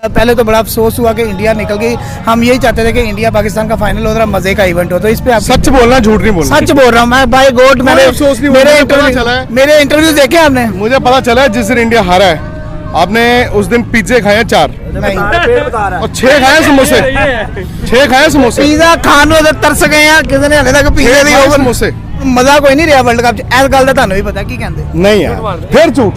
पहले तो बड़ा अफसोस हुआ कि इंडिया निकल गई। हम यही चाहते थे कि इंडिया पाकिस्तान का फाइनल हो, मजे का इवेंट हो। तो इस पे आप सच बोलना, झूठ नहीं बोलना। सच बोल रहा हूँ मैं भाई गोट। कोई अफसोस नहीं हुआ, मुझे पता चला है। मेरे इंटरव्यू देखे आपने? मुझे पता चला है जिस दिन इंडिया हारा है आपने उस दिन पिज्जे खाए 4 और 6 खाए समोसे। 6 खाए समोसे। पिज्जा खाने तो तरस गए हैं, किसी ने हले तक पिज्जे दी ओवर समोसे। मजा कोई नहीं रहा वर्ल्ड कप च। इस गल दा ਤੁਹਾਨੂੰ भी पता की कहंदे नहीं यार, फिर झूठ।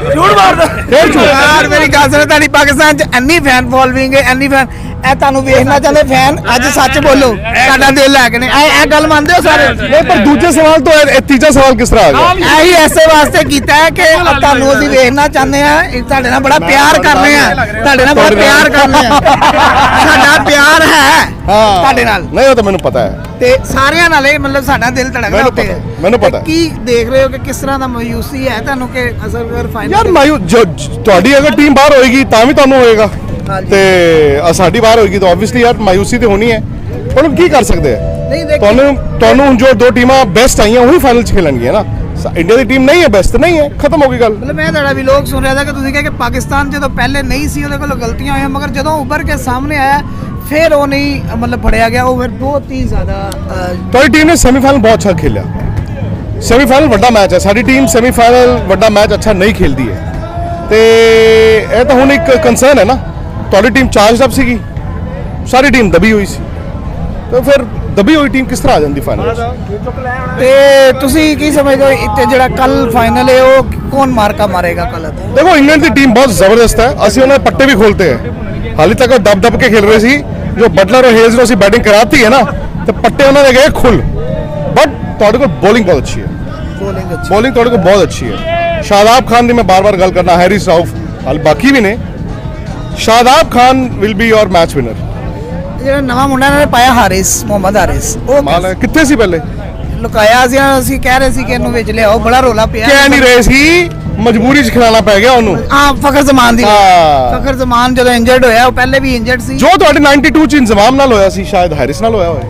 झूठ मार दो फिर झूठ यार। मेरी गल सुनो, ਤੁਹਾਡੀ ਪਾਕਿਸਤਾਨ ਚ ਇੰਨੀ ਫੈਨ ਫੋਲੋਇੰਗ ਹੈ, ਇੰਨੀ ਫੈਨ ਇਹ ਤੁਹਾਨੂੰ ਵੇਖਣਾ ਚਾਹੁੰਦੇ ਫੈਨ। ਅੱਜ ਸੱਚ ਬੋਲੋ, ਤੁਹਾਡਾ ਦਿਲ ਲੈ ਕੇ ਨੇ ਇਹ ਗੱਲ ਮੰਨਦੇ ਹੋ ਸਾਰੇ? नहीं पर दूसरे सवाल तो है, तीसरा सवाल किस तरह आ गया? ਇਹੀ ਐਸੇ ਵਾਸਤੇ ਕੀਤਾ ਹੈ ਕਿ ਤੁਹਾਨੂੰ ਅਸੀਂ ਵੇਖਣਾ ਚਾਹੁੰਦੇ ਆ। ਤੁਹਾਡੇ ਨਾਲ ਬੜਾ ਪਿਆਰ ਕਰਨੇ ਆ, ਤੁਹਾਡੇ ਨਾਲ ਬੜਾ ਪਿਆਰ ਕਰਨੇ ਆ। ਸਾਡਾ ਪਿਆਰ ਹੈ ਤੁਹਾਡੇ ਨਾਲ। नहीं वो तो मैंने पता है। ਤੇ ਸਾਰਿਆਂ ਨਾਲ ਇਹ ਮਤਲਬ ਸਾਡਾ ਦਿਲ ਧੜਕਦਾ ਉੱਤੇ ਹੈ। ਮੈਨੂੰ ਪਤਾ। ਕੀ ਦੇਖ ਰਹੇ ਹੋ ਕਿ ਕਿਸ ਤਰ੍ਹਾਂ ਦਾ ਮਾਯੂਸੀ ਹੈ ਤੁਹਾਨੂੰ ਕਿ ਅਸਰ ਫਾਈਨਲ ਯਾਰ ਮਾਯੂ ਜੋ ਤੁਹਾਡੀ ਅਗਰ ਟੀਮ ਬਾਹਰ ਹੋਏਗੀ ਤਾਂ ਵੀ ਤੁਹਾਨੂੰ ਹੋਏਗਾ ਤੇ ਸਾਡੀ ਬਾਹਰ ਹੋਏਗੀ ਤਾਂ ਆਬਵੀਅਸਲੀ ਯਾਰ ਮਾਯੂਸੀ ਤੇ ਹੋਣੀ ਹੈ। ਹੁਣ ਕੀ ਕਰ ਸਕਦੇ ਆ? ਨਹੀਂ ਦੇਖ ਤੁਹਾਨੂੰ ਜੋ ਦੋ ਟੀਮਾਂ ਬੈਸਟ ਆਈਆਂ ਉਹੀ ਫਾਈਨਲ 'ਚ ਖੇਲਣਗੀਆਂ ਨਾ। ਇੰਡੀਆ ਦੀ ਟੀਮ ਨਹੀਂ ਹੈ ਬੈਸਟ, ਨਹੀਂ ਹੈ, ਖਤਮ ਹੋ ਗਈ ਗੱਲ। ਮਤਲਬ ਮੈਂ ਤੁਹਾਡਾ ਵੀ ਲੋਕ ਸੁਣ ਰਿਹਾ था ਕਿ ਤੁਸੀਂ ਕਿਹਾ ਕਿ ਪਾਕਿਸਤਾਨ ਜਦੋਂ ਪਹਿਲੇ ਨਹੀਂ ਸੀ ਉਹਦੇ ਕੋਲ ਗਲਤੀਆਂ ਹੋਈਆਂ, ਮਗਰ ਜਦੋਂ ਉੱਭਰ ਕੇ ਸਾਹਮਣੇ ਆਇਆ ਫਿਰ ਉਹ ਨਹੀਂ ਮਤਲਬ ਫੜਿਆ ਗਿਆ। ਉਹ ਫਿਰ ਬਹੁਤ ਹੀ ਜ਼ਿਆਦਾ ਤੁਹਾਡੀ ਟੀਮ ਨੇ ਸੈਮੀਫਾਈਨਲ ਬਹੁਤ ਅੱਛਾ ਖੇਲਿਆ। ਸੈਮੀਫਾਈਨਲ ਵੱਡਾ ਮੈਚ ਹੈ, ਸਾਡੀ ਟੀਮ ਸੈਮੀਫਾਈਨਲ ਵੱਡਾ ਮੈਚ ਅੱਛਾ ਨਹੀਂ ਖੇਲਦੀ ਹੈ ਤੇ ਇਹ ਤਾਂ ਹੁਣ ਇੱਕ ਕੰਸਰਨ ਹੈ ਨਾ। ਤੁਹਾਡੀ ਟੀਮ ਚਾਰਜਡ ਅਪ ਸੀਗੀ, ਸਾਰੀ ਟੀਮ ਦਬੀ ਹੋਈ ਸੀ, ਤਾਂ ਫਿਰ ਦਬੀ ਹੋਈ ਟੀਮ ਕਿਸ ਤਰ੍ਹਾਂ ਆ ਜਾਂਦੀ ਫਾਈਨਲ 'ਚ? ਤੇ ਤੁਸੀਂ ਕੀ ਸਮਝਦੇ ਹੋ ਇੱਥੇ ਜਿਹੜਾ ਕੱਲ ਫਾਈਨਲ ਹੈ ਉਹ ਕੌਣ ਮਾਰਕਾ ਮਾਰੇਗਾ ਕੱਲ? देखो इंग्लैंड की टीम बहुत जबरदस्त है, असि उन्हें पट्टे भी खोलते हैं। हाल तक वो दब दब के खेल रहे थे, जो बटलर और हेल्स ने असि बैटिंग कराती है ना तो पट्टे उन्होंने गए खुल। बट तुहाडे कोल बॉलिंग बहुत अच्छी है, बॉलिंग तुहाडे कोल बहुत अच्छी है। शादाब खान की मैं बार बार गल करना, हैरिस राउफ हाल बाकी भी ने। Shadab Khan will be your match winner. ਜਿਹੜਾ ਨਵਾਂ ਮੁੰਡਾ ਇਹਨਾਂ ਨੇ ਪਾਇਆ ਹਾਰਿਸ, ਮੁਹੰਮਦ ਹਾਰਿਸ, ਉਹ माल है कितने सी पहले ਲੁਕਾਇਆ ਸੀ। ਅਸੀਂ ਕਹਿ ਰਹੇ ਸੀ ਕਿ ਇਹਨੂੰ ਵਿੱਚ ਲਿਆਓ, ਬੜਾ ਰੋਲਾ ਪਿਆ। कह नहीं रहे सी, मजबूरी च खिलाना पै गया ਉਹਨੂੰ। ਹਾਂ ਫਖਰ ਜ਼ਮਾਨ ਦੀ। ਹਾਂ। ਫਖਰ ਜ਼ਮਾਨ ਜਦੋਂ ਇੰਜਰਡ ਹੋਇਆ, ਉਹ ਪਹਿਲੇ ਵੀ ਇੰਜਰਡ ਸੀ। ਜੋ ਤੁਹਾਡੇ 92 ਚ ਇੰਜ਼ਮਾਮ ਨਾਲ ਹੋਇਆ ਸੀ ਸ਼ਾਇਦ ਹੈਰਿਸ ਨਾਲ ਹੋਇਆ ਹੋਵੇ।